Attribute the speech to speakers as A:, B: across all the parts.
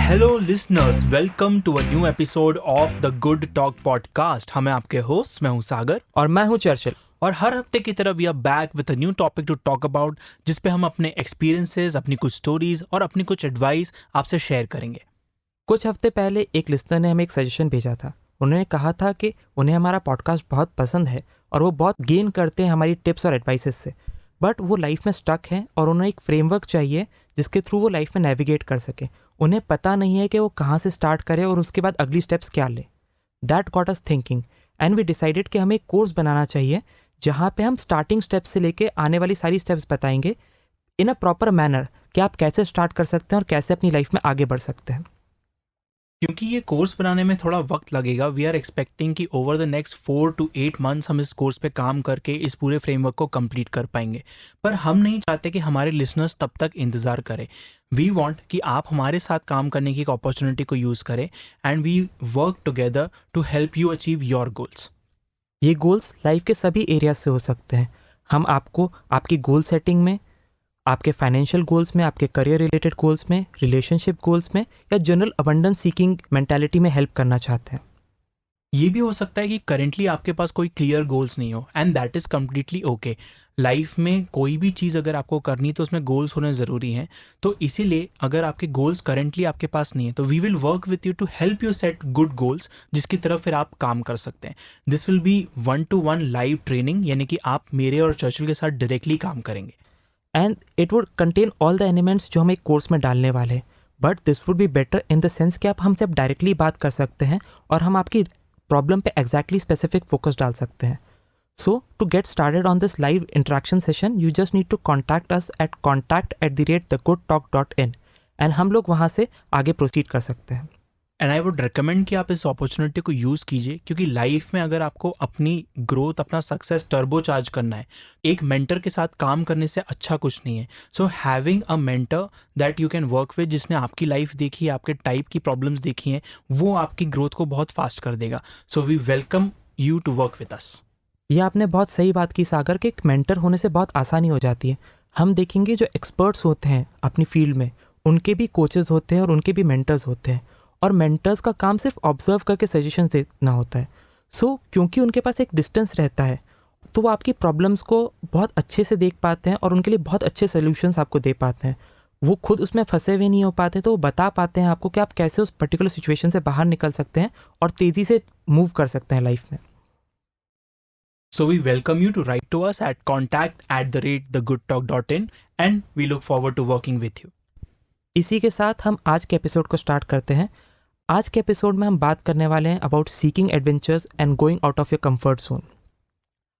A: Hello listeners, welcome to a new episode of the Good Talk podcast. हमें आपके host, मैं हूं सागर
B: और मैं हूं चर्चिल।
A: और हर हफ्ते की तरह we are back with a new topic to talk about, जिस पे हम अपने एक्सपीरियंसेस, अपनी कुछ स्टोरीज और अपनी कुछ एडवाइस आपसे शेयर करेंगे।
B: कुछ हफ्ते पहले एक लिसनर ने हमें एक सजेशन भेजा था। उन्होंने कहा था कि उन्हें हमारा पॉडकास्ट बहुत पसंद है और वो बहुत गेन करते हैं हमारी टिप्स और एडवाइसेस से, बट वो लाइफ में स्टक हैं और उन्हें एक फ्रेमवर्क चाहिए जिसके थ्रू वो लाइफ में नेविगेट कर सके। उन्हें पता नहीं है कि वो कहाँ से स्टार्ट करें और उसके बाद अगली स्टेप्स क्या लें। That got us thinking and we decided कि हमें एक कोर्स बनाना चाहिए जहाँ पे हम स्टार्टिंग स्टेप्स से लेके आने वाली सारी स्टेप्स बताएंगे इन अ प्रॉपर मैनर कि आप कैसे स्टार्ट कर सकते हैं और कैसे अपनी लाइफ में आगे बढ़ सकते हैं।
A: क्योंकि ये कोर्स बनाने में थोड़ा वक्त लगेगा, वी आर एक्सपेक्टिंग कि over the next 4 to 8 months हम इस कोर्स पे काम करके इस पूरे फ्रेमवर्क को कंप्लीट कर पाएंगे। पर हम नहीं चाहते कि हमारे लिसनर्स तब तक इंतज़ार करें। वी वांट कि आप हमारे साथ काम करने की एक अपॉर्चुनिटी को यूज़ करें and we work together to help you achieve your goals.
B: ये गोल्स लाइफ के सभी एरियाज से हो सकते हैं। हम आपको आपकी गोल सेटिंग में, आपके फाइनेंशियल गोल्स में, आपके करियर रिलेटेड गोल्स में, रिलेशनशिप गोल्स में या जनरल अबंडेंस सीकिंग मेंटालिटी में हेल्प करना चाहते हैं।
A: ये भी हो सकता है कि करेंटली आपके पास कोई क्लियर गोल्स नहीं हो, and that is completely okay. Life में कोई भी चीज़ अगर आपको करनी है तो उसमें गोल्स होने ज़रूरी हैं। तो इसीलिए अगर आपके गोल्स करेंटली आपके पास नहीं है तो we will work with you to help you set good goals, जिसकी तरफ फिर आप काम कर सकते हैं। This will be 1-to-1 live training, यानी कि आप मेरे और चर्चिल के साथ डायरेक्टली काम करेंगे।
B: And it would contain all the elements जो हम एक कोर्स में डालने वाले हैं, but this would be better in the sense कि आप हमसे अब डायरेक्टली बात कर सकते हैं और हम आपकी प्रॉब्लम पे एग्जैक्टली स्पेसिफिक फोकस डाल सकते हैं। So to get started on this live interaction session you just need to contact us at contact@thegoodtalk.in and हम लोग वहाँ से आगे प्रोसीड कर सकते हैं।
A: एंड आई वुड रिकमेंड कि आप इस अपॉर्चुनिटी को यूज़ कीजिए, क्योंकि लाइफ में अगर आपको अपनी ग्रोथ, अपना सक्सेस टर्बो चार्ज करना है, एक मेंटर के साथ काम करने से अच्छा कुछ नहीं है। So having a mentor that you can work with, जिसने आपकी लाइफ देखी है, आपके टाइप की प्रॉब्लम्स देखी हैं, वो आपकी ग्रोथ को बहुत फास्ट कर देगा। So we welcome you to work with us.
B: ये आपने बहुत सही बात की सागर कि एक मेंटर होने से बहुत आसानी हो जाती है। हम देखेंगे जो एक्सपर्ट्स होते हैं अपनी फील्ड में, उनके भी कोचेस होते हैं और उनके भी मेंटर्स होते हैं, और मेंटर्स का काम सिर्फ ऑब्जर्व करके सजेशंस देना होता है। सो क्योंकि उनके पास एक डिस्टेंस रहता है तो वो आपकी प्रॉब्लम्स को बहुत अच्छे से देख पाते हैं और उनके लिए बहुत अच्छे सोल्यूशंस आपको दे पाते हैं। वो खुद उसमें फंसे हुए नहीं हो पाते तो वो बता पाते हैं आपको कि आप कैसे उस पर्टिकुलर सिचुएशन से बाहर निकल सकते हैं और तेज़ी से मूव कर सकते हैं लाइफ में।
A: So we welcome you to write to us at contact@thegoodtalk.in and we look forward to working with you.
B: इसी के साथ हम आज के एपिसोड को स्टार्ट करते हैं। आज के एपिसोड में हम बात करने वाले हैं about seeking adventures and going out of your comfort zone.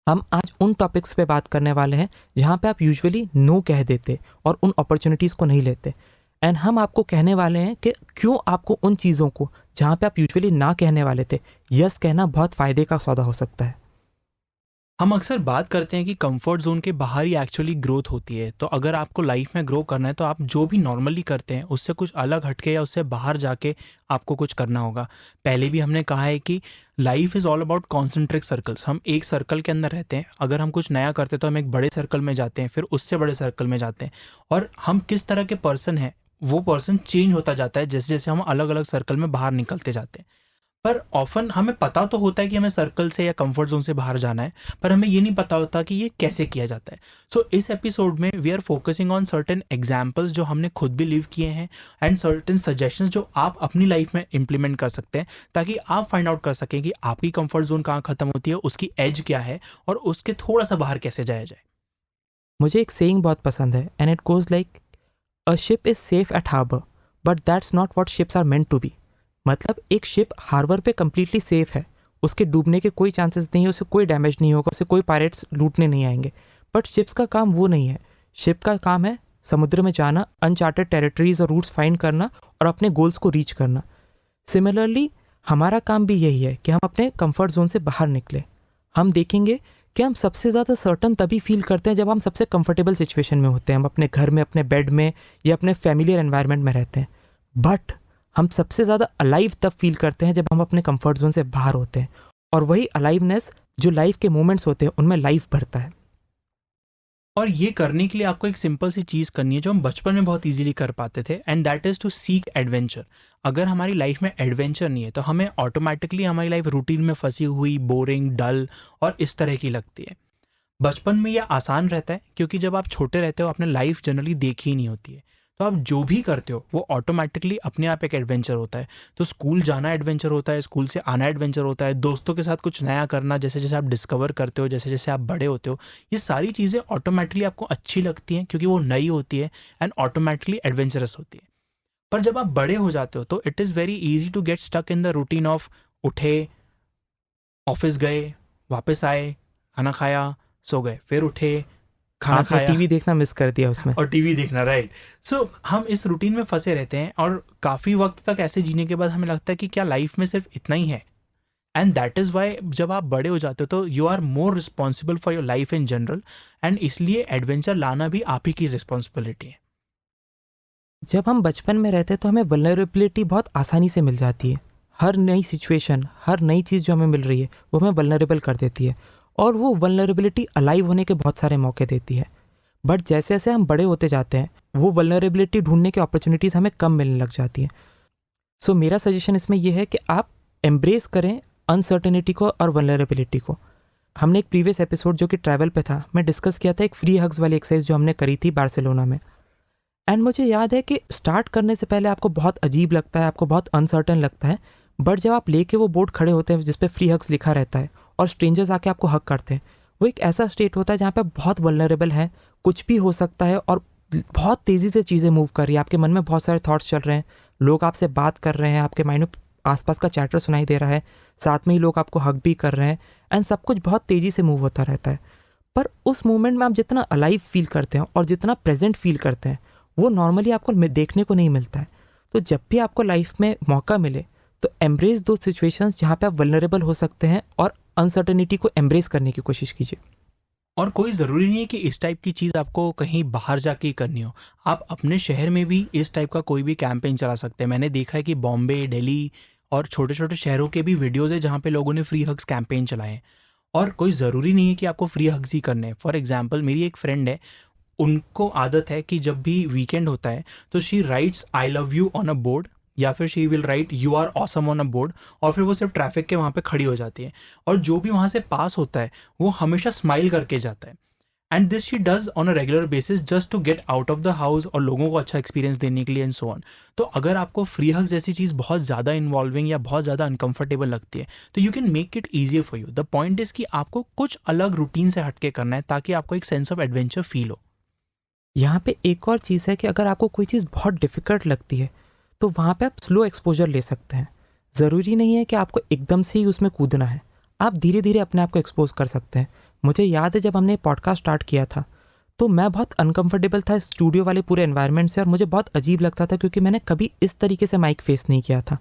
B: हम आज उन टॉपिक्स पे बात करने वाले हैं जहाँ पे आप यूजुअली नो कह देते और उन अपॉर्चुनिटीज़ को नहीं लेते, एंड हम आपको कहने वाले हैं कि क्यों आपको उन चीज़ों को जहाँ पे आप यूजुअली ना कहने वाले थे, यस कहना बहुत फ़ायदे का सौदा हो सकता है।
A: हम अक्सर बात करते हैं कि कंफर्ट जोन के बाहर ही एक्चुअली ग्रोथ होती है। तो अगर आपको लाइफ में ग्रो करना है तो आप जो भी नॉर्मली करते हैं उससे कुछ अलग हटके या उससे बाहर जाके आपको कुछ करना होगा। पहले भी हमने कहा है कि life is all about concentric circles. हम एक सर्कल के अंदर रहते हैं, अगर हम कुछ नया करते हैं तो हम एक बड़े सर्कल में जाते हैं, फिर उससे बड़े सर्कल में जाते हैं, और हम किस तरह के पर्सन हैं वो पर्सन चेंज होता जाता है जैसे जैसे हम अलग अलग सर्कल में बाहर निकलते जाते हैं। पर ऑफन हमें पता तो होता है कि हमें सर्कल से या कंफर्ट जोन से बाहर जाना है, पर हमें ये नहीं पता होता कि ये कैसे किया जाता है। सो इस एपिसोड में we are focusing on certain examples जो हमने खुद भी लिव किए हैं एंड सर्टेन सजेशंस जो आप अपनी लाइफ में इम्प्लीमेंट कर सकते हैं, ताकि आप फाइंड आउट कर सकें कि आपकी कंफर्ट जोन कहाँ खत्म होती है, उसकी एज क्या है और उसके थोड़ा सा बाहर कैसे जाया जाए।
B: मुझे एक सेइंग बहुत पसंद है and it goes like a ship is safe at harbour but that's not what ships are meant to be. मतलब एक शिप हार्बर पे कम्प्लीटली सेफ है, उसके डूबने के कोई चांसेस नहीं है, उसे कोई डैमेज नहीं होगा, उसे कोई पायरेट्स लूटने नहीं आएंगे। बट शिप्स का काम वो नहीं है। शिप का काम है समुद्र में जाना, अनचार्टेड टेरिटरीज और रूट्स फाइंड करना और अपने गोल्स को रीच करना। सिमिलरली हमारा काम भी यही है कि हम अपने कंफर्ट जोन से बाहर निकले। हम देखेंगे कि हम सबसे ज़्यादा सर्टन तभी फील करते हैं जब हम सबसे कंफर्टेबल सिचुएशन में होते हैं, हम अपने घर में, अपने बेड में या अपने फैमिलियर एनवायरनमेंट में रहते हैं। बट हम सबसे ज़्यादा अलाइव तब फील करते हैं जब हम अपने कंफर्ट जोन से बाहर होते हैं, और वही अलाइवनेस जो लाइफ के मोमेंट्स होते हैं उनमें लाइफ भरता है।
A: और ये करने के लिए आपको एक सिंपल सी चीज़ करनी है जो हम बचपन में बहुत इजीली कर पाते थे, and that is to seek adventure. अगर हमारी लाइफ में एडवेंचर नहीं है तो हमें ऑटोमेटिकली हमारी लाइफ रूटीन में फंसी हुई, बोरिंग, डल और इस तरह की लगती है। बचपन में ये आसान रहता है क्योंकि जब आप छोटे रहते हो आपने लाइफ जनरली देखी ही नहीं होती है, तो आप जो भी करते हो वो ऑटोमेटिकली अपने आप एक एडवेंचर होता है। तो स्कूल जाना एडवेंचर होता है, स्कूल से आना एडवेंचर होता है, दोस्तों के साथ कुछ नया करना, जैसे जैसे आप डिस्कवर करते हो, जैसे जैसे आप बड़े होते हो, ये सारी चीज़ें ऑटोमेटिकली आपको अच्छी लगती हैं क्योंकि वो नई होती है एंड ऑटोमेटिकली एडवेंचरस होती है। पर जब आप बड़े हो जाते हो तो it is very easy to get stuck in the routine of उठे, ऑफिस गए, वापस आए, खाना खाया, सो गए, फिर उठे, खाना
B: आपने
A: खाया
B: टीवी देखना मिस कर दिया उसमें।
A: और टीवी देखना, राइट। सो हम इस रूटीन में फंसे रहते हैं और काफ़ी वक्त तक ऐसे जीने के बाद हमें लगता है कि क्या लाइफ में सिर्फ इतना ही है। एंड दैट इज़ वाई जब आप बड़े हो जाते हो तो you are more responsible for your life in general, and इसलिए एडवेंचर लाना भी आप ही की रिस्पॉन्सिबिलिटी है।
B: जब हम बचपन में रहते हैं तो हमें वल्नरेबिलिटी बहुत आसानी से मिल जाती है। हर नई सिचुएशन, हर नई चीज़ जो हमें मिल रही है वो हमें वल्नरेबल कर देती है, और वो वल्नरेबिलिटी अलाइव होने के बहुत सारे मौके देती है। बट जैसे जैसे हम बड़े होते जाते हैं वो वल्नरेबिलिटी ढूंढने की अपॉर्चुनिटीज़ हमें कम मिलने लग जाती हैं। सो मेरा सजेशन इसमें यह है कि आप एम्ब्रेस करें अनसर्टेनिटी को और वल्नरेबिलिटी को। हमने एक प्रीवियस एपिसोड जो कि ट्रैवल पे था, मैं डिस्कस किया था एक फ्री हग्स वाली एक्सरसाइज जो हमने करी थी बार्सिलोना में। एंड मुझे याद है कि स्टार्ट करने से पहले आपको बहुत अजीब लगता है, आपको बहुत अनसर्टन लगता है, बट जब आप लेके वो बोर्ड खड़े होते हैं जिस पे फ्री हग्स लिखा रहता है और स्ट्रेंजर्स आके आपको हक करते हैं, वो एक ऐसा स्टेट होता है जहाँ पे आप बहुत वल्नरेबल है, कुछ भी हो सकता है और बहुत तेज़ी से चीज़ें मूव कर रही है, आपके मन में बहुत सारे थॉट्स चल रहे हैं, लोग आपसे बात कर रहे हैं, आपके माइंड में आसपास का चैटर सुनाई दे रहा है, साथ में ही लोग आपको हक भी कर रहे हैं, एंड सब कुछ बहुत तेज़ी से मूव होता रहता है। पर उस मोमेंट में आप जितना अलाइव फील करते हैं और जितना प्रेजेंट फील करते हैं वो नॉर्मली आपको देखने को नहीं मिलता है। तो जब भी आपको लाइफ में मौका मिले तो एम्ब्रेस दो सिचुएशंस जहाँ पे आप वल्नरेबल हो सकते हैं और अनसर्टेनिटी को एम्ब्रेस करने की कोशिश कीजिए।
A: और कोई ज़रूरी नहीं है कि इस टाइप की चीज़ आपको कहीं बाहर जाके ही करनी हो। आप अपने शहर में भी इस टाइप का कोई भी कैंपेन चला सकते हैं। मैंने देखा है कि बॉम्बे, दिल्ली और छोटे-छोटे शहरों के भी वीडियोज़ हैं जहाँ पे लोगों ने फ्री हग्स कैंपेन चलाए हैं। और कोई ज़रूरी नहीं है कि आपको फ्री हग्स ही करने हैं। फॉर एग्ज़ाम्पल मेरी एक फ्रेंड है, उनको आदत है कि जब भी वीकेंड होता है तो she writes I love you on a board, या फिर she will write you are awesome on a board, और फिर वो सिर्फ ट्रैफिक के वहाँ पे खड़ी हो जाती है और जो भी वहाँ से पास होता है वो हमेशा स्माइल करके जाता है। And this she does on a regular basis just to get out of the house और लोगों को अच्छा एक्सपीरियंस देने के लिए एंड सो ऑन। तो अगर आपको फ्री हग जैसी चीज़ बहुत ज़्यादा इन्वॉल्विंग या बहुत ज़्यादा अनकंफर्टेबल लगती है तो you can make it easier for you. The point is कि आपको कुछ अलग रूटीन से हटके करना है ताकि आपको एक सेंस ऑफ एडवेंचर फील हो।
B: यहाँ पे एक और चीज़ है कि अगर आपको कोई चीज़ बहुत डिफ़िकल्ट लगती है तो वहाँ पे आप स्लो एक्सपोजर ले सकते हैं। ज़रूरी नहीं है कि आपको एकदम से ही उसमें कूदना है, आप धीरे धीरे अपने आप को एक्सपोज कर सकते हैं। मुझे याद है जब हमने पॉडकास्ट स्टार्ट किया था तो मैं बहुत अनकंफर्टेबल था स्टूडियो वाले पूरे एनवायरनमेंट से, और मुझे बहुत अजीब लगता था क्योंकि मैंने कभी इस तरीके से माइक फेस नहीं किया था।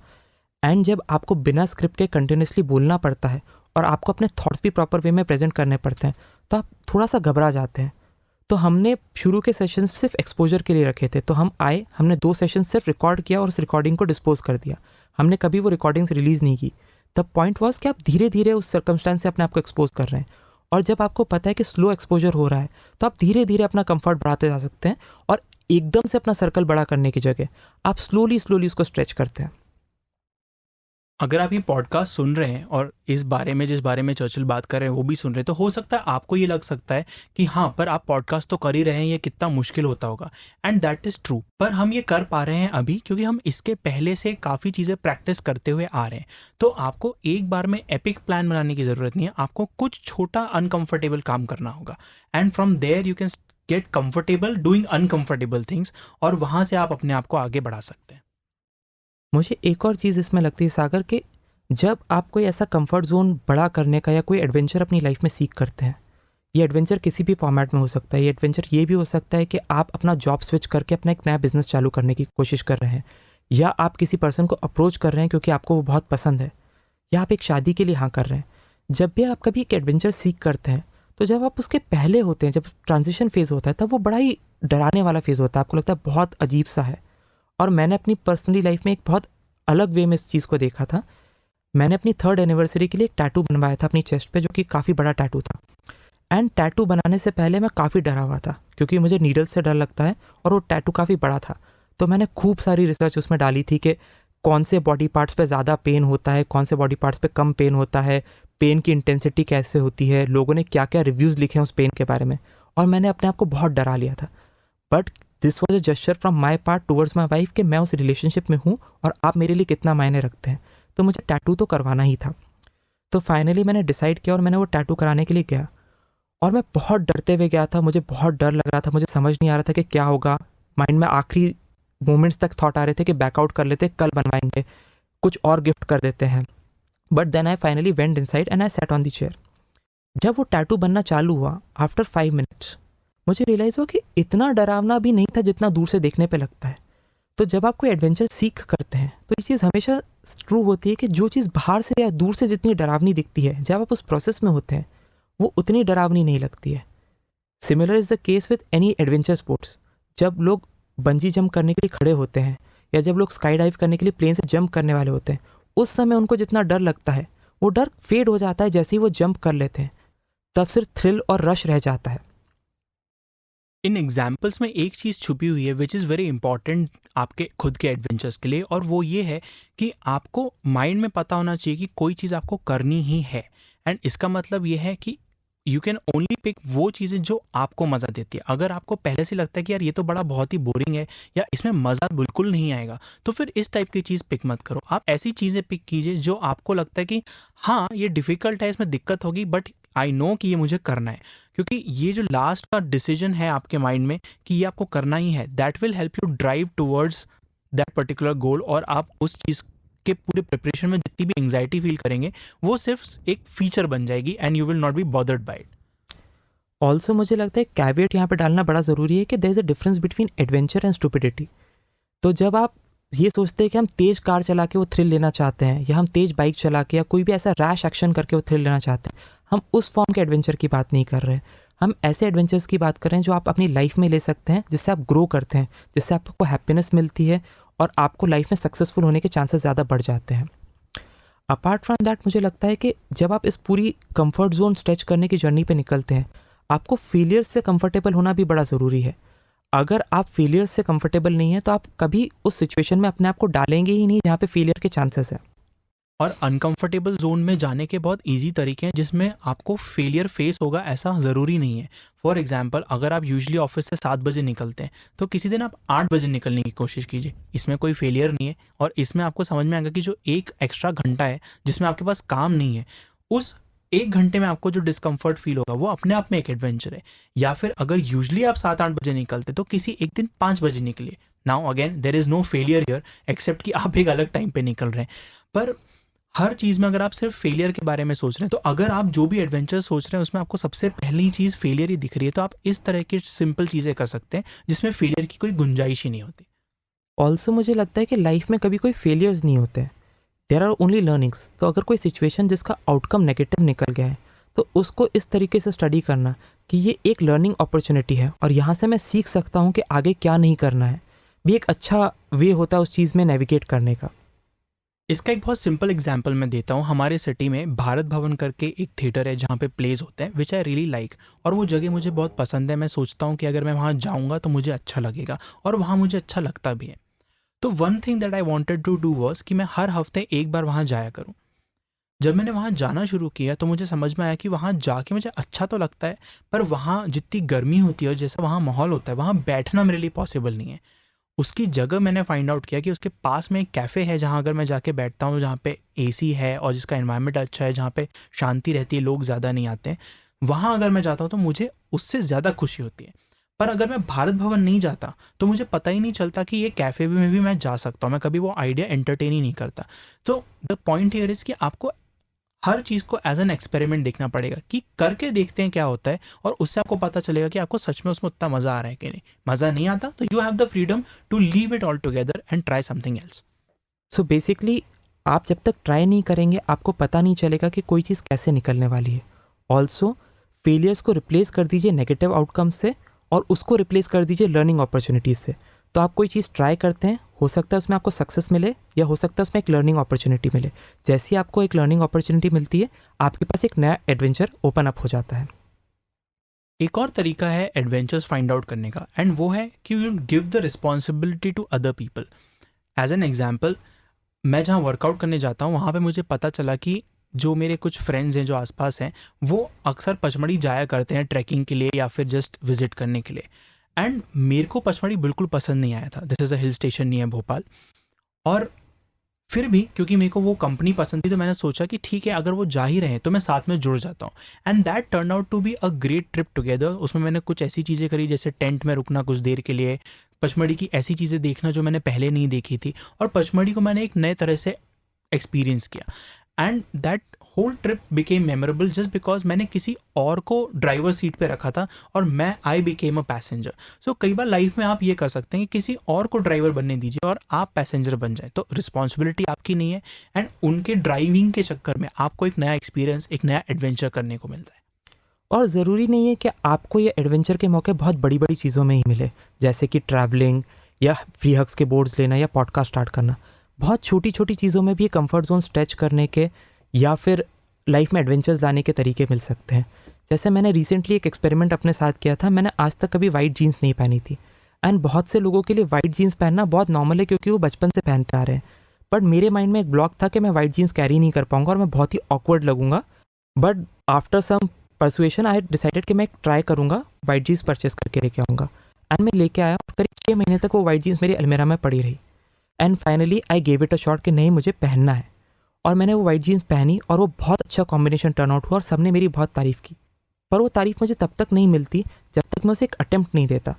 B: एंड जब आपको बिना स्क्रिप्ट के कंटिन्यूसली बोलना पड़ता है और आपको अपने थॉट्स भी प्रॉपर वे में प्रेजेंट करने पड़ते हैं तो आप थोड़ा सा घबरा जाते हैं। तो हमने शुरू के सेशंस सिर्फ एक्सपोजर के लिए रखे थे, तो हम आए, हमने 2 सेशन सिर्फ रिकॉर्ड किया और उस रिकॉर्डिंग को डिस्पोज कर दिया। हमने कभी वो रिकॉर्डिंग्स रिलीज़ नहीं की। द पॉइंट वॉज कि आप धीरे धीरे उस सर्कमस्टेंस से अपने आप को एक्सपोज कर रहे हैं, और जब आपको पता है कि स्लो एक्सपोजर हो रहा है तो आप धीरे धीरे अपना कंफर्ट बढ़ाते जा सकते हैं, और एकदम से अपना सर्कल बड़ा करने की जगह आप स्लोली स्लोली उसको स्ट्रेच करते हैं।
A: अगर आप ये पॉडकास्ट सुन रहे हैं और इस बारे में जिस बारे में चर्चिल बात कर रहे हैं वो भी सुन रहे हैं तो हो सकता है आपको ये लग सकता है कि हाँ, पर आप पॉडकास्ट तो कर ही रहे हैं, ये कितना मुश्किल होता होगा। एंड दैट इज़ ट्रू, पर हम ये कर पा रहे हैं अभी क्योंकि हम इसके पहले से काफ़ी चीज़ें प्रैक्टिस करते हुए आ रहे हैं। तो आपको एक बार में एपिक प्लान बनाने की ज़रूरत नहीं है, आपको कुछ छोटा अनकंफर्टेबल काम करना होगा, and from there you can get comfortable doing uncomfortable things, और वहाँ से आप अपने आप को आगे बढ़ा सकते हैं।
B: मुझे एक और चीज़ इसमें लगती है सागर कि जब आप कोई ऐसा कंफर्ट जोन बड़ा करने का या कोई एडवेंचर अपनी लाइफ में सीख करते हैं, ये एडवेंचर किसी भी फॉर्मेट में हो सकता है। ये एडवेंचर ये भी हो सकता है कि आप अपना जॉब स्विच करके अपना एक नया बिजनेस चालू करने की कोशिश कर रहे हैं, या आप किसी पर्सन को अप्रोच कर रहे हैं क्योंकि आपको वो बहुत पसंद है, या आप एक शादी के लिए हाँ कर रहे हैं। जब भी आप कभी एक एडवेंचर सीख करते हैं तो जब आप उसके पहले होते हैं, जब ट्रांजिशन फेज़ होता है, तब वो बड़ा ही डराने वाला फेज़ होता है, आपको लगता है बहुत अजीब सा है। और मैंने अपनी पर्सनली लाइफ में एक बहुत अलग वे में इस चीज़ को देखा था। मैंने अपनी 3rd एनिवर्सरी के लिए एक टैटू बनवाया था अपनी चेस्ट पे, जो कि काफ़ी बड़ा टैटू था। एंड टैटू बनाने से पहले मैं काफ़ी डरा हुआ था क्योंकि मुझे नीडल से डर लगता है और वो टैटू काफ़ी बड़ा था। तो मैंने खूब सारी रिसर्च उसमें डाली थी कि कौन से बॉडी पार्ट्स पे ज़्यादा पेन होता है, कौन से बॉडी पार्ट्स पे कम पेन होता है, पेन की इंटेंसिटी कैसे होती है, लोगों ने क्या क्या रिव्यूज़ लिखे हैं उस पेन के बारे में। और मैंने अपने आप को बहुत डरा लिया था। But this was a gesture from my part towards my wife कि मैं उस रिलेशनशिप में हूँ और आप मेरे लिए कितना मायने रखते हैं, तो मुझे टैटू तो करवाना ही था। तो फाइनली मैंने डिसाइड किया और मैंने वो टैटू कराने के लिए गया। और मैं बहुत डरते हुए गया था, मुझे बहुत डर लग रहा था, मुझे समझ नहीं आ रहा था कि क्या होगा। माइंड में आखिरी मोमेंट्स तक थॉट आ रहे थे कि बैकआउट कर लेते, कल बनवाएंगे, कुछ और गिफ्ट कर देते हैं। But then I finally went inside and I sat on the chair. जब वो टैटू बनना चालू हुआ आफ्टर 5 मिनट्स, मुझे रियलाइज़ हुआ कि इतना डरावना भी नहीं था जितना दूर से देखने पे लगता है। तो जब आप कोई एडवेंचर सीख करते हैं तो ये चीज़ हमेशा ट्रू होती है कि जो चीज़ बाहर से या दूर से जितनी डरावनी दिखती है, जब आप उस प्रोसेस में होते हैं वो उतनी डरावनी नहीं लगती है। Similar is the case with any adventure sports. जब लोग बंजी जंप करने के लिए खड़े होते हैं या जब लोग स्काई डाइव करने के लिए प्लेन से जंप करने वाले होते हैं, उस समय उनको जितना डर लगता है वो डर फेड हो जाता है जैसे ही वो जंप कर लेते हैं। तब सिर्फ थ्रिल और रश रह जाता है।
A: इन एग्जाम्पल्स में एक चीज़ छुपी हुई है विच इज़ वेरी इंपॉर्टेंट आपके खुद के एडवेंचर्स के लिए, और वो ये है कि आपको माइंड में पता होना चाहिए कि कोई चीज़ आपको करनी ही है। एंड इसका मतलब ये है कि यू कैन ओनली पिक वो चीज़ें जो आपको मज़ा देती है। अगर आपको पहले से लगता है कि यार ये तो बड़ा बहुत ही बोरिंग है या इसमें मज़ा बिल्कुल नहीं आएगा, तो फिर इस टाइप की चीज़ पिक मत करो। आप ऐसी चीज़ें पिक कीजिए जो आपको लगता है कि हाँ ये डिफ़िकल्ट है, इसमें दिक्कत होगी, बट आई नो कि ये मुझे करना है। क्योंकि ये जो लास्ट का डिसीजन है आपके माइंड में कि ये आपको करना ही है, that will help you drive towards that particular goal. और आप उस चीज़ के पूरे प्रिपरेशन में जितनी भी एंग्जाइटी फील करेंगे वो सिर्फ एक फीचर बन जाएगी and you will not be bothered by it.
B: Also मुझे लगता है कैविएट यहाँ पे डालना बड़ा ज़रूरी है कि there is a difference between adventure and stupidity. तो जब आप ये सोचते हैं कि हम तेज़ कार चला के वो थ्रिल लेना चाहते हैं या हम तेज़ बाइक चला के या कोई भी ऐसा रैश एक्शन करके वो थ्रिल लेना चाहते हैं, हम उस फॉर्म के एडवेंचर की बात नहीं कर रहे हैं। हम ऐसे एडवेंचर्स की बात कर रहे हैं जो आप अपनी लाइफ में ले सकते हैं, जिससे आप ग्रो करते हैं, जिससे आपको हैप्पीनेस मिलती है और आपको लाइफ में सक्सेसफुल होने के चांसेस ज़्यादा बढ़ जाते हैं। अपार्ट फ्रॉम दैट मुझे लगता है कि जब आप इस पूरी कंफर्ट जोन स्ट्रेच करने की जर्नी पे निकलते हैं, आपको फेलियर से कंफर्टेबल होना भी बड़ा ज़रूरी है। अगर आप फेलियर से कंफर्टेबल नहीं हैं तो आप कभी उस सिचुएशन में अपने आप को डालेंगे ही नहीं जहाँ पे फेलियर के चांसेस हैं।
A: और अनकंफर्टेबल जोन में जाने के बहुत इजी तरीके हैं जिसमें आपको फेलियर फेस होगा ऐसा ज़रूरी नहीं है। फॉर एग्जांपल, अगर आप यूजुअली ऑफिस से 7 बजे निकलते हैं तो किसी दिन आप 8 बजे निकलने की कोशिश कीजिए। इसमें कोई फेलियर नहीं है और इसमें आपको समझ में आएगा कि जो एक एक्स्ट्रा घंटा है जिसमें आपके पास काम नहीं है, उस 1 घंटे में आपको जो डिस्कम्फर्ट फील होगा वो अपने आप में एक एडवेंचर है। या फिर अगर यूजुअली आप 7-8 बजे निकलते तो किसी एक दिन 5 बजे निकलिए। Now again there is no failure here except कि आप एक अलग टाइम पे निकल रहे हैं। पर हर चीज़ में अगर आप सिर्फ फेलियर के बारे में सोच रहे हैं, तो अगर आप जो भी एडवेंचर सोच रहे हैं उसमें आपको सबसे पहली चीज़ फेलियर ही दिख रही है, तो आप इस तरह की सिंपल चीज़ें कर सकते हैं जिसमें फेलियर की कोई गुंजाइश ही नहीं होती।
B: ऑल्सो मुझे लगता है कि लाइफ में कभी कोई फेलियर्स नहीं होते, देयर आर ओनली लर्निंग्स। तो अगर कोई सिचुएशन जिसका आउटकम नेगेटिव निकल गया है तो उसको इस तरीके से स्टडी करना कि ये एक लर्निंग अपॉर्चुनिटी है और यहाँ से मैं सीख सकता हूँ कि आगे क्या नहीं करना है, भी एक अच्छा वे होता है उस चीज़ में नेविगेट करने का।
A: इसका एक बहुत सिंपल एग्जांपल मैं देता हूँ। हमारे सिटी में भारत भवन करके एक थिएटर है जहाँ पे प्लेज होते हैं, विच आई रियली लाइक, और वो जगह मुझे बहुत पसंद है। मैं सोचता हूँ कि अगर मैं वहाँ जाऊँगा तो मुझे अच्छा लगेगा और वहाँ मुझे अच्छा लगता भी है। तो one thing that I wanted to do was कि मैं हर हफ्ते एक बार वहाँ जाया करूँ। जब मैंने वहाँ जाना शुरू किया तो मुझे समझ में आया कि वहाँ जाके मुझे अच्छा तो लगता है, पर वहाँ जितनी गर्मी होती है और जैसा वहाँ माहौल होता है, वहाँ बैठना मेरे लिए पॉसिबल नहीं है। उसकी जगह मैंने फाइंड आउट किया कि उसके पास में एक कैफ़े है जहाँ अगर मैं जाके बैठता हूँ, जहाँ पे एसी है और जिसका एनवायरनमेंट अच्छा है, जहाँ पे शांति रहती है, लोग ज़्यादा नहीं आते हैं, वहाँ अगर मैं जाता हूँ तो मुझे उससे ज़्यादा खुशी होती है। पर अगर मैं भारत भवन नहीं जाता तो मुझे पता ही नहीं चलता कि ये कैफ़े में भी मैं जा सकता हूँ। मैं कभी वो आइडिया एंटरटेन ही नहीं करता। तो द पॉइंट हियर इज़ कि आपको हर चीज़ को एज एन एक्सपेरिमेंट देखना पड़ेगा कि करके देखते हैं क्या होता है, और उससे आपको पता चलेगा कि आपको सच में उसमें उतना मज़ा आ रहा है कि नहीं। मज़ा नहीं आता तो you have the freedom to leave it all together and try something else.
B: So basically आप जब तक ट्राई नहीं करेंगे आपको पता नहीं चलेगा कि कोई चीज़ कैसे निकलने वाली है। ऑल्सो फेलियर्स को रिप्लेस कर दीजिए नेगेटिव आउटकम से और उसको रिप्लेस कर दीजिए लर्निंग अपॉर्चुनिटीज़ से। तो आप कोई चीज़ ट्राई करते हैं, हो सकता है उसमें आपको सक्सेस मिले या हो सकता है उसमें एक लर्निंग अपॉर्चुनिटी मिले। जैसे ही आपको एक लर्निंग अपॉर्चुनिटी मिलती है आपके पास एक नया एडवेंचर ओपन अप हो जाता है।
A: एक और तरीका है एडवेंचर्स फाइंड आउट करने का, एंड वो है कि you give the responsibility to other people. As an example, मैं जहाँ वर्कआउट करने जाता हूँ वहाँ पे मुझे पता चला कि जो मेरे कुछ फ्रेंड्स हैं जो आसपास हैं, वो अक्सर पचमढ़ी जाया करते हैं ट्रैकिंग के लिए या फिर जस्ट विजिट करने के लिए। एंड मेरे को पचमढ़ी बिल्कुल पसंद नहीं आया था। This is a hill station नहीं है भोपाल। और फिर भी क्योंकि मेरे को वो कंपनी पसंद थी तो मैंने सोचा कि ठीक है, अगर वो जा ही रहे हैं तो मैं साथ में जुड़ जाता हूँ। And that turn out to be a great trip together. उसमें मैंने कुछ ऐसी चीज़ें करी जैसे टेंट में रुकना कुछ देर के लिए, पचमढ़ी की ऐसी चीज़ें देखना जो मैंने पहले नहीं देखी थी, और पचमढ़ी को मैंने एक नए तरह से एक्सपीरियंस किया। And that whole trip became memorable just because मैंने किसी और को ड्राइवर सीट पे रखा था और मैं आई बिकेम अ पैसेंजर। सो कई बार लाइफ में आप ये कर सकते हैं कि किसी और को ड्राइवर बनने दीजिए और आप पैसेंजर बन जाए, तो रिस्पॉन्सिबिलिटी आपकी नहीं है, एंड उनके ड्राइविंग के चक्कर में आपको एक नया एक्सपीरियंस, एक नया एडवेंचर करने को मिलता है।
B: और ज़रूरी नहीं है कि आपको ये एडवेंचर के मौके बहुत बड़ी बड़ी चीज़ों में ही मिले, जैसे कि ट्रैवलिंग या फ्री हग्स के बोर्ड्स लेना या पॉडकास्ट स्टार्ट करना। बहुत छोटी छोटी चीज़ों में भी कंफर्ट जोन स्ट्रेच करने के या फिर लाइफ में एडवेंचर्स लाने के तरीके मिल सकते हैं। जैसे मैंने रिसेंटली एक एक्सपेरिमेंट अपने साथ किया था। मैंने आज तक कभी वाइट जीन्स नहीं पहनी थी, एंड बहुत से लोगों के लिए वाइट जीन्स पहनना बहुत नॉर्मल है क्योंकि वो बचपन से पहनते आ रहे हैं। बट मेरे माइंड में एक ब्लॉक था कि मैं वाइट जीन्स कैरी नहीं कर पाऊंगा और मैं बहुत ही ऑकवर्ड लगूंगा। But after some persuasion I decided कि मैं ट्राई करूंगा, वाइट जीन्स परचेस करके लेके आऊँगा। एंड मैं लेके आया और करीब 6 महीने तक वो वाइट जीन्स मेरी अलमीरा में पड़ी रही। And finally I gave it a shot कि नहीं, मुझे पहनना है। और मैंने वो वाइट जीन्स पहनी और वो बहुत अच्छा कॉम्बिनेशन टर्न आउट हुआ और सबने मेरी बहुत तारीफ़ की। पर वो तारीफ़ मुझे तब तक नहीं मिलती जब तक मैं उसे एक अटेम्प्ट नहीं देता।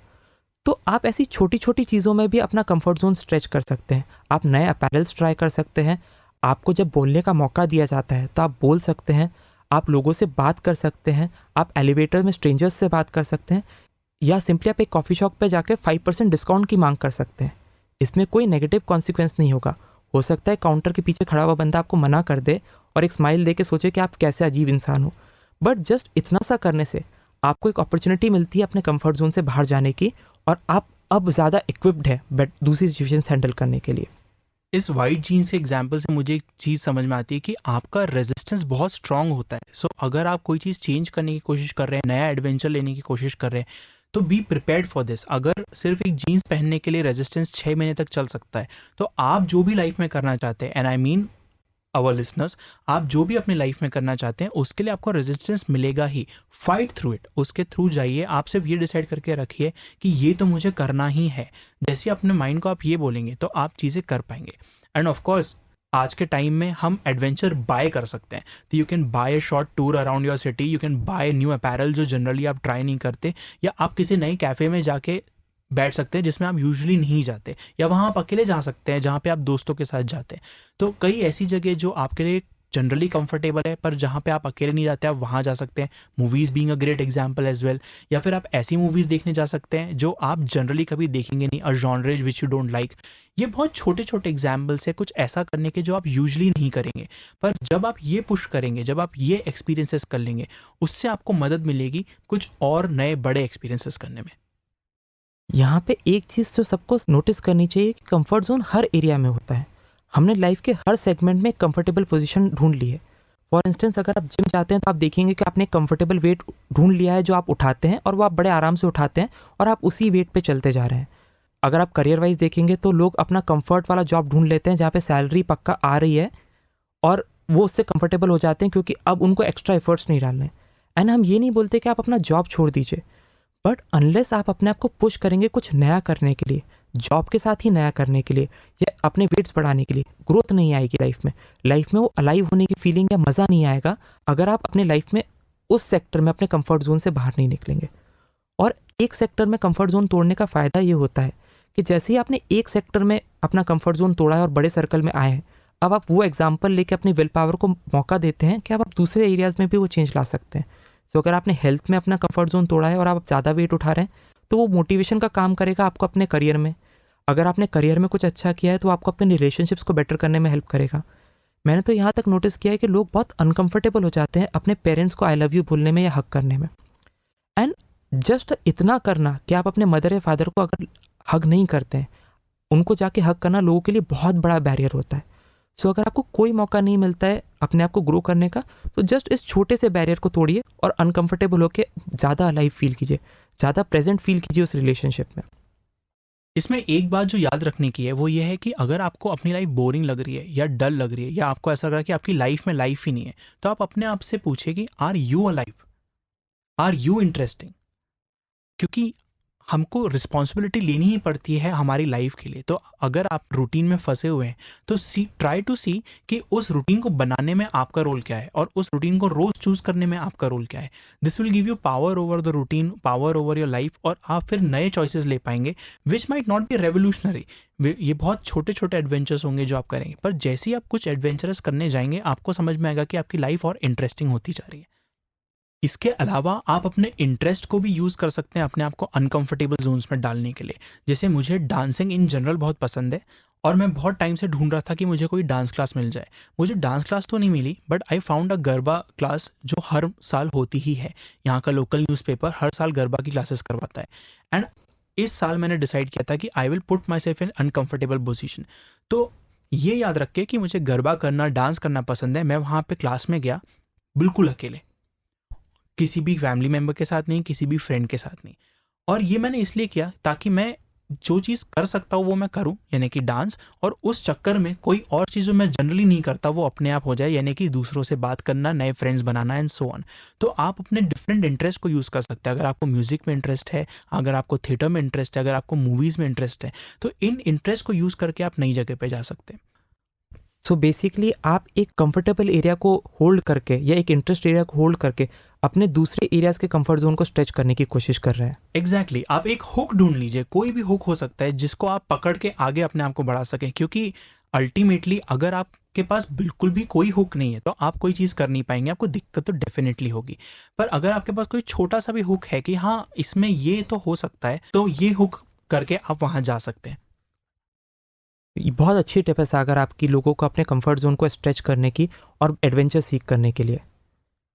B: तो आप ऐसी छोटी छोटी चीज़ों में भी अपना कंफर्ट जोन स्ट्रेच कर सकते हैं। आप नए अपैरल्स ट्राई कर सकते हैं। आपको जब बोलने का मौका दिया जाता है तो आप बोल सकते हैं। आप लोगों से बात कर सकते हैं। आप एलिवेटर में स्ट्रेंजर्स से बात कर सकते हैं, या सिंपली आप एक कॉफ़ी शॉप पे जाकर 5% डिस्काउंट की मांग कर सकते हैं। इसमें कोई नेगेटिव कॉन्सिक्वेंस नहीं होगा। हो सकता है काउंटर के पीछे खड़ा हुआ बंदा आपको मना कर दे और एक स्माइल दे के सोचे कि आप कैसे अजीब इंसान हो। बट जस्ट इतना सा करने से आपको एक अपॉर्चुनिटी मिलती है अपने कंफर्ट जोन से बाहर जाने की, और आप अब ज़्यादा इक्विप्ड है बट दूसरी सिचुएशन हैंडल करने के लिए।
A: इस वाइट जीन्स के एग्जाम्पल से मुझे एक चीज़ समझ में आती है कि आपका रेजिस्टेंस बहुत स्ट्रांग होता है। सो अगर आप कोई चीज़ चेंज करने की कोशिश कर रहे हैं, नया एडवेंचर लेने की कोशिश कर रहे हैं, तो बी प्रिपेयर्ड फॉर दिस। अगर सिर्फ एक जीन्स पहनने के लिए रेजिस्टेंस 6 महीने तक चल सकता है, तो आप जो भी लाइफ में करना चाहते हैं, and I mean our listeners, आप जो भी अपनी लाइफ में करना चाहते हैं उसके लिए आपको रेजिस्टेंस मिलेगा ही। फाइट थ्रू इट, उसके थ्रू जाइए। आप सिर्फ ये डिसाइड करके रखिए कि ये तो मुझे करना ही है। जैसे अपने माइंड को आप ये बोलेंगे तो आप चीज़ें कर पाएंगे। एंड ऑफ कोर्स आज के टाइम में हम एडवेंचर बाय कर सकते हैं, तो you can buy a short tour around your city, you can buy new apparel जो जनरली आप ट्राई नहीं करते, या आप किसी नई कैफ़े में जाके बैठ सकते हैं जिसमें आप यूजुअली नहीं जाते, या वहाँ आप अकेले जा सकते हैं जहाँ पे आप दोस्तों के साथ जाते हैं। तो कई ऐसी जगह जो आपके लिए जनरली कंफर्टेबल है पर जहाँ पे आप अकेले नहीं जाते, आप वहाँ जा सकते हैं। Movies being a great example as well. या फिर आप ऐसी मूवीज़ देखने जा सकते हैं जो आप जनरली कभी देखेंगे नहीं, a genres which you don't like. ये बहुत छोटे छोटे एग्जाम्पल्स है कुछ ऐसा करने के जो आप यूजुअली नहीं करेंगे, पर जब आप ये पुश करेंगे, जब आप ये एक्सपीरियंसेस कर लेंगे, उससे आपको मदद मिलेगी कुछ और नए बड़े एक्सपीरियंसेस करने में।
B: यहाँ पे एक चीज़ जो सबको नोटिस करनी चाहिए कि कंफर्ट जोन हर एरिया में होता है। हमने लाइफ के हर सेगमेंट में कंफर्टेबल पोजीशन ढूंढ ली है। फॉर इंस्टेंस, अगर आप जिम जाते हैं तो आप देखेंगे कि आपने कंफर्टेबल वेट ढूंढ लिया है जो आप उठाते हैं, और वो आप बड़े आराम से उठाते हैं और आप उसी वेट पे चलते जा रहे हैं। अगर आप करियर वाइज देखेंगे तो लोग अपना कंफर्ट वाला जॉब ढूंढ लेते हैं जहाँ पे सैलरी पक्का आ रही है, और वो उससे कंफर्टेबल हो जाते हैं क्योंकि अब उनको एक्स्ट्रा एफर्ट्स नहीं डालने। एंड हम ये नहीं बोलते कि आप अपना जॉब छोड़ दीजिए, बट अनलेस आप अपने आप को पुश करेंगे कुछ नया करने के लिए, जॉब के साथ ही नया करने के लिए या अपने वेट्स बढ़ाने के लिए, ग्रोथ नहीं आएगी लाइफ में। लाइफ में वो अलाइव होने की फीलिंग या मज़ा नहीं आएगा अगर आप अपने लाइफ में उस सेक्टर में अपने कंफर्ट जोन से बाहर नहीं निकलेंगे। और एक सेक्टर में कंफर्ट जोन तोड़ने का फ़ायदा ये होता है कि जैसे ही आपने एक सेक्टर में अपना कंफर्ट जोन तोड़ा है और बड़े सर्कल में आए हैं, अब आप वो एग्जाम्पल लेके अपनी विल पावर को मौका देते हैं कि अब आप दूसरे एरियाज़ में भी वो चेंज ला सकते हैं। सो अगर आपने हेल्थ में अपना कंफर्ट जोन तोड़ा है और आप ज़्यादा वेट उठा रहे हैं, तो वो मोटिवेशन का काम करेगा आपको अपने करियर में। अगर आपने करियर में कुछ अच्छा किया है तो आपको अपने रिलेशनशिप्स को बेटर करने में हेल्प करेगा। मैंने तो यहाँ तक नोटिस किया है कि लोग बहुत अनकंफर्टेबल हो जाते हैं अपने पेरेंट्स को आई लव यू बोलने में या हक करने में। एंड जस्ट इतना करना कि आप अपने मदर या फादर को अगर हग नहीं करते हैं, उनको जाके हक करना लोगों के लिए बहुत बड़ा बैरियर होता है। सो अगर आपको कोई मौका नहीं मिलता है अपने आप को ग्रो करने का, तो जस्ट इस छोटे से बैरियर को तोड़िए और अनकंफर्टेबल होके ज़्यादा अलाइव फील कीजिए, ज़्यादा प्रेजेंट फील कीजिए उस रिलेशनशिप में।
A: इसमें एक बात जो याद रखने की है वो ये है कि अगर आपको अपनी लाइफ बोरिंग लग रही है या डल लग रही है या आपको ऐसा लग रहा है कि आपकी लाइफ में लाइफ ही नहीं है, तो आप अपने आप से पूछिए कि are you alive, are you interesting. क्योंकि हमको रिस्पॉन्सिबिलिटी लेनी ही पड़ती है हमारी लाइफ के लिए। तो अगर आप रूटीन में फंसे हुए हैं तो ट्राई टू सी कि उस रूटीन को बनाने में आपका रोल क्या है और उस रूटीन को रोज चूज करने में आपका रोल क्या है। This will give you power over the routine, power over your life, और आप फिर नए चॉइसेस ले पाएंगे which might not be revolutionary. ये बहुत छोटे छोटे एडवेंचर्स होंगे जो आप करेंगे, पर जैसे ही आप कुछ एडवेंचरस करने जाएंगे आपको समझ में आएगा कि आपकी लाइफ और इंटरेस्टिंग होती जा रही है। इसके अलावा आप अपने इंटरेस्ट को भी यूज़ कर सकते हैं अपने आप को अनकंफर्टेबल जोन्स में डालने के लिए। जैसे मुझे डांसिंग इन जनरल बहुत पसंद है और मैं बहुत टाइम से ढूंढ रहा था कि मुझे कोई डांस क्लास मिल जाए। मुझे डांस क्लास तो नहीं मिली, but I found a garba class जो हर साल होती ही है। यहाँ का लोकल न्यूज़पेपर हर साल गरबा की क्लासेस करवाता है। एंड इस साल मैंने डिसाइड किया था कि I will put my self in uncomfortable position. तो ये याद रखे कि मुझे गरबा करना, डांस करना पसंद है। मैं वहाँ पे क्लास में गया बिल्कुल अकेले, किसी भी फैमिली मेम्बर के साथ नहीं, किसी भी फ्रेंड के साथ नहीं। और ये मैंने इसलिए किया ताकि मैं जो चीज़ कर सकता हूँ वो मैं करूँ, यानी कि डांस, और उस चक्कर में कोई और चीज़ जो मैं जनरली नहीं करता वो अपने आप हो जाए, यानी कि दूसरों से बात करना, नए friends banana and so on. तो आप अपने डिफरेंट इंटरेस्ट को यूज़ कर सकते हैं। अगर आपको म्यूज़िक में इंटरेस्ट है, अगर आपको थिएटर में इंटरेस्ट है, अगर आपको मूवीज़ में इंटरेस्ट है, तो इन इंटरेस्ट को यूज़ करके आप नई जगह पर जा सकते हैं।
B: सो बेसिकली आप एक कंफर्टेबल एरिया को होल्ड करके या एक इंटरेस्ट एरिया को होल्ड करके अपने दूसरे एरियाज के कंफर्ट जोन को स्ट्रेच करने की कोशिश कर रहे हैं।
A: एग्जैक्टली आप एक हुक ढूंढ लीजिए, कोई भी हुक हो सकता है जिसको आप पकड़ के आगे अपने आप को बढ़ा सकें। क्योंकि अल्टीमेटली अगर आपके पास बिल्कुल भी कोई हुक नहीं है तो आप कोई चीज़ कर नहीं पाएंगे, आपको दिक्कत तो डेफिनेटली होगी। पर अगर आपके पास कोई छोटा सा भी हुक है कि हाँ इसमें ये तो हो सकता है, तो ये हुक करके आप वहाँ जा सकते हैं।
B: ये बहुत अच्छी टिप है सागर आपकी, लोगों को अपने कंफर्ट जोन को स्ट्रेच करने की और एडवेंचर सीख करने के लिए।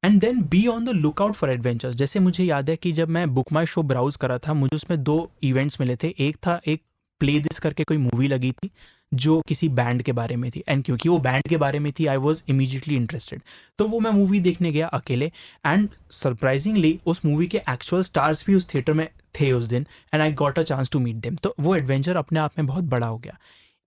A: And then be on the lookout for adventures. जैसे मुझे याद है कि जब मैं बुक माई शो ब्राउज करा था, मुझे उसमें 2 इवेंट्स मिले थे। एक था एक प्ले दिस करके कोई मूवी लगी थी जो किसी बैंड के बारे में थी, एंड क्योंकि वो बैंड के बारे में थी आई वॉज इमीजिएटली इंटरेस्टेड। तो वो मैं मूवी देखने गया अकेले, एंड सरप्राइजिंगली उस मूवी के एक्चुअल स्टार्स भी उस थिएटर में थे उस दिन, and I got a chance to meet them. तो वो एडवेंचर अपने आप में बहुत बड़ा हो गया।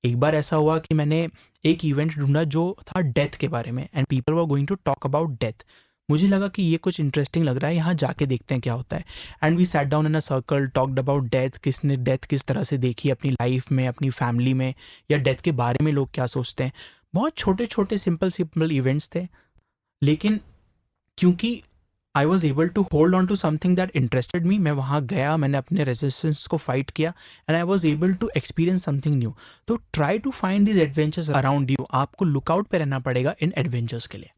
A: एक बार ऐसा हुआ कि मैंने एक इवेंट ढूंढा जो था डेथ के बारे में, and people were going to talk about death. मुझे लगा कि ये कुछ इंटरेस्टिंग लग रहा है, यहाँ जाके देखते हैं क्या होता है। And we sat down in a circle, talked about death, किसने डेथ किस तरह से देखी अपनी लाइफ में, अपनी फैमिली में, या डेथ के बारे में लोग क्या सोचते हैं। बहुत छोटे छोटे सिंपल इवेंट्स थे, लेकिन क्योंकि I was able to hold on to something that interested me, मैं वहाँ गया, मैंने अपने रेजिस्टेंस को फाइट किया, and I was able to experience something new. तो try to find this adventures around you. आपको लुकआउट पे रहना पड़ेगा इन एडवेंचर्स के लिए।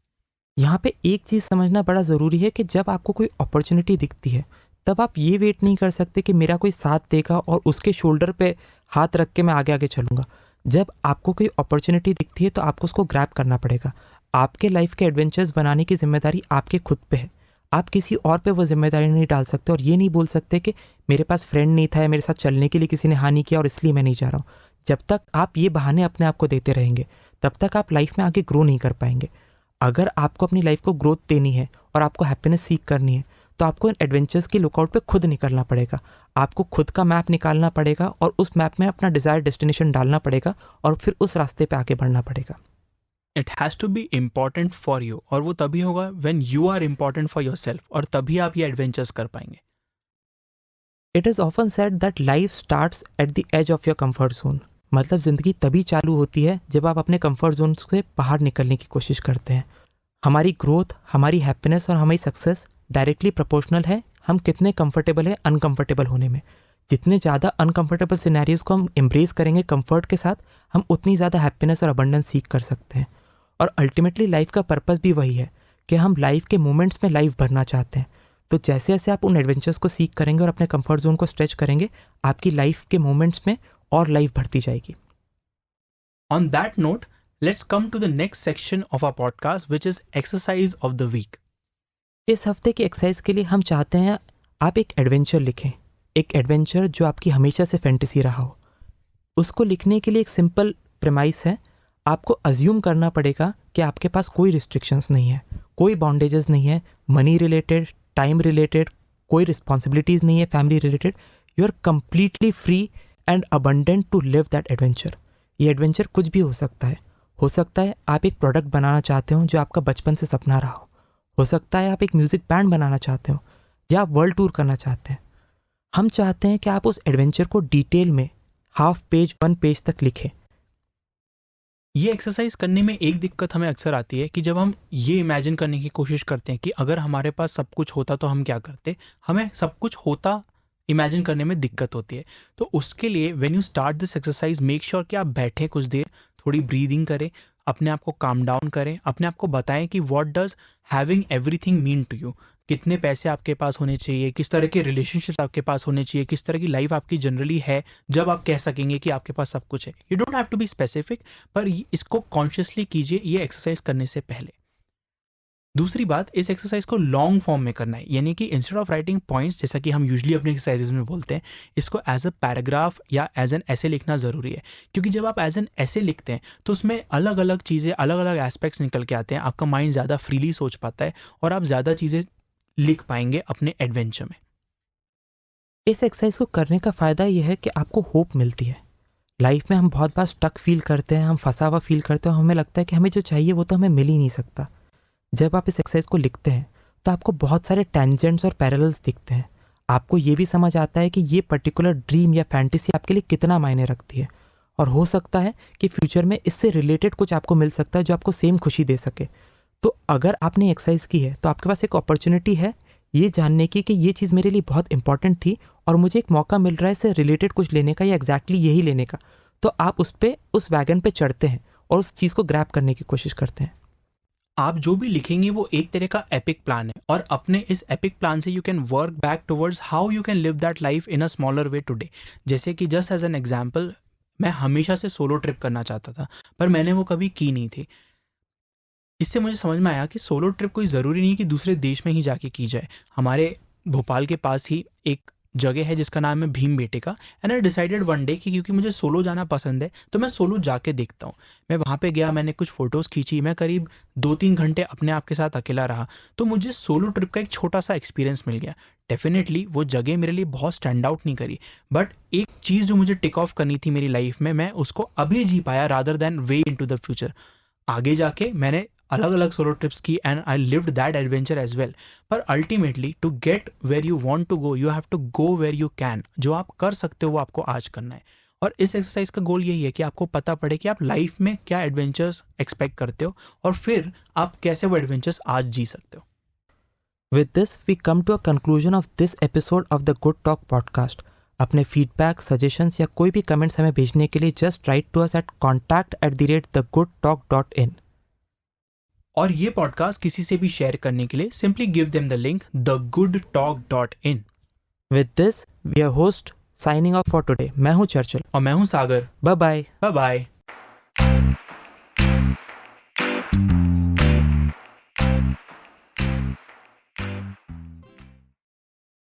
B: यहाँ पे एक चीज़ समझना बड़ा ज़रूरी है कि जब आपको कोई अपॉर्चुनिटी दिखती है तब आप ये वेट नहीं कर सकते कि मेरा कोई साथ देगा और उसके शोल्डर पे हाथ रख के मैं आगे आगे चलूँगा। जब आपको कोई अपॉर्चुनिटी दिखती है तो आपको उसको ग्रैब करना पड़ेगा। आपके लाइफ के एडवेंचर्स बनाने की जिम्मेदारी आपके खुद पे है। आप किसी और पे वो जिम्मेदारी नहीं डाल सकते और ये नहीं बोल सकते कि मेरे पास फ्रेंड नहीं था या मेरे साथ चलने के लिए किसी ने हाँ नहीं किया और इसलिए मैं नहीं जा रहा हूँ। जब तक आप ये बहाने अपने आप को देते रहेंगे तब तक आप लाइफ में आगे ग्रो नहीं कर पाएंगे। अगर आपको अपनी लाइफ को ग्रोथ देनी है और आपको हैप्पीनेस सीख करनी है तो आपको इन एडवेंचर्स की लुकआउट पे खुद निकलना पड़ेगा। आपको खुद का मैप निकालना पड़ेगा और उस मैप में अपना डिज़ायर डेस्टिनेशन डालना पड़ेगा और फिर उस रास्ते पे आगे बढ़ना पड़ेगा।
A: It has to be important for you, और वो तभी होगा when you are important for yourself, और तभी आप ये एडवेंचर्स कर पाएंगे।
B: It is often said that life starts at the edge of your comfort zone. मतलब ज़िंदगी तभी चालू होती है जब आप अपने कंफर्ट जोन से बाहर निकलने की कोशिश करते हैं। हमारी ग्रोथ, हमारी हैप्पीनेस और हमारी सक्सेस डायरेक्टली प्रोपोर्शनल है हम कितने कंफर्टेबल है अनकंफर्टेबल होने में। जितने ज़्यादा अनकंफर्टेबल सिनेरियोज़ को हम एम्ब्रेस करेंगे कंफर्ट के साथ, हम उतनी ज़्यादा हैप्पीनेस और अबंडेंस सीख कर सकते हैं। और अल्टीमेटली लाइफ का पर्पस भी वही है कि हम लाइफ के मोमेंट्स में लाइफ भरना चाहते हैं। तो जैसे जैसे आप उन एडवेंचर्स को सीख करेंगे और अपने कंफर्ट जोन को स्ट्रेच करेंगे, आपकी लाइफ के मोमेंट्स में और लाइफ भरती जाएगी।
A: On that note, let's come to the next section of our podcast, which is exercise of the week.
B: इस हफ्ते की एक्सरसाइज के लिए हम चाहते हैं आप एक एडवेंचर लिखें, एक एडवेंचर जो आपकी हमेशा से फैंटेसी रहा हो। उसको लिखने के लिए एक सिंपल प्रेमाइस है, आपको अज्यूम करना पड़ेगा कि आपके पास कोई रिस्ट्रिक्शंस नहीं है, कोई बाउंडेजेस नहीं है, मनी रिलेटेड, टाइम रिलेटेड, कोई रिस्पॉन्सिबिलिटीज़ नहीं है family related. You are completely free and abundant to live that adventure. ये एडवेंचर कुछ भी हो सकता है. हो सकता है आप एक प्रोडक्ट बनाना चाहते हो जो आपका बचपन से सपना रहा हो सकता है आप एक म्यूज़िक बैंड बनाना चाहते हो, या आप वर्ल्ड टूर करना चाहते हैं. हम चाहते हैं कि आप उस एडवेंचर को डिटेल में हाफ पेज 1 पेज तक लिखें.
A: ये एक्सरसाइज करने में एक दिक्कत हमें अक्सर आती है कि जब हम ये इमेजिन करने की कोशिश करते हैं कि अगर हमारे पास सब कुछ होता तो हम क्या करते, हमें सब कुछ होता इमेजिन करने में दिक्कत होती है. तो उसके लिए when you start this exercise make sure कि आप बैठें कुछ देर, थोड़ी ब्रीदिंग करें, अपने आप को काम डाउन करें, अपने आप को बताएं कि what does having everything mean to you. कितने पैसे आपके पास होने चाहिए, किस तरह के रिलेशनशिप आपके पास होने चाहिए, किस तरह की लाइफ आपकी जनरली है जब आप कह सकेंगे कि आपके पास सब कुछ है. You don't have to be specific, पर इसको कॉन्शियसली कीजिए ये एक्सरसाइज करने से पहले. दूसरी बात, इस एक्सरसाइज को लॉन्ग फॉर्म में करना है, यानी कि इंस्टेड ऑफ राइटिंग पॉइंट्स जैसा कि हम यूजुअली अपने एक्सरसाइजेज में बोलते हैं, इसको एज अ पैराग्राफ या एज एन ऐसे लिखना ज़रूरी है. क्योंकि जब आप एज एन ऐसे लिखते हैं तो उसमें अलग अलग चीज़ें, अलग अलग एस्पेक्ट्स निकल के आते हैं, आपका माइंड ज़्यादा फ्रीली सोच पाता है और आप ज़्यादा चीज़ें लिख पाएंगे अपने एडवेंचर में.
B: इस एक्सरसाइज को करने का फ़ायदा यह है कि आपको होप मिलती है. लाइफ में हम बहुत बार स्टक फील करते हैं, हम फंसा हुआ फील करते हैं, हमें लगता है कि हमें जो चाहिए वो तो हमें मिल ही नहीं सकता. जब आप इस एक्सरसाइज को लिखते हैं तो आपको बहुत सारे टेंजेंट्स और पैरेलल्स दिखते हैं. आपको ये भी समझ आता है कि ये पर्टिकुलर ड्रीम या फैंटेसी आपके लिए कितना मायने रखती है, और हो सकता है कि फ्यूचर में इससे रिलेटेड कुछ आपको मिल सकता है जो आपको सेम खुशी दे सके. तो अगर आपने एक्सरसाइज की है तो आपके पास एक अपॉर्चुनिटी है ये जानने की कि ये चीज़ मेरे लिए बहुत इंपॉर्टेंट थी और मुझे एक मौका मिल रहा है इससे रिलेटेड कुछ लेने का या एग्जैक्टली यही लेने का. तो आप उस वैगन पे चढ़ते हैं और उस चीज़ को ग्रैब करने की कोशिश करते हैं.
A: आप जो भी लिखेंगे वो एक तरह का एपिक प्लान है, और अपने इस एपिक प्लान से you can work back towards how you can live that life in a smaller way today. जैसे कि जस्ट एज एन एग्जांपल, मैं हमेशा से सोलो ट्रिप करना चाहता था पर मैंने वो कभी की नहीं थी. इससे मुझे समझ में आया कि सोलो ट्रिप कोई ज़रूरी नहीं कि दूसरे देश में ही जाके की जाए. हमारे भोपाल के पास ही एक जगह है जिसका नाम है Bhimbetka, and I decided one day कि क्योंकि मुझे सोलो जाना पसंद है तो मैं सोलो जाके देखता हूँ. मैं वहाँ पे गया, मैंने कुछ फ़ोटोज़ खींची, मैं करीब 2-3 घंटे अपने आप के साथ अकेला रहा. तो मुझे सोलो ट्रिप का एक छोटा सा एक्सपीरियंस मिल गया. डेफिनेटली वो जगह मेरे लिए बहुत स्टैंड आउट नहीं करी, बट एक चीज़ जो मुझे टिक ऑफ करनी थी मेरी लाइफ में, मैं उसको अभी जी पाया rather than way in to the future. आगे जाके मैंने अलग अलग सोलो ट्रिप्स की and I lived that adventure as well. पर ultimately to get where you want to go you have to go where you can. जो आप कर सकते हो वो आपको आज करना है. और इस एक्सरसाइज का गोल यही है कि आपको पता पड़े कि आप लाइफ में क्या एडवेंचर्स एक्सपेक्ट करते हो और फिर आप कैसे वो एडवेंचर्स आज जी सकते हो.
B: With this, we come to a conclusion of this episode of the Good Talk podcast. अपने फीडबैक, सजेशंस या कोई भी कमेंट्स हमें भेजने के लिए just write to us at contact@thegoodtalk.in.
A: और ये पॉडकास्ट किसी से भी शेयर करने के लिए simply give them the link thegoodtalk.in.
B: With this, we are host signing off for today. मैं हूँ चर्चिल.
A: और मैं हूँ Sagar.
B: Bye bye.
A: Bye bye.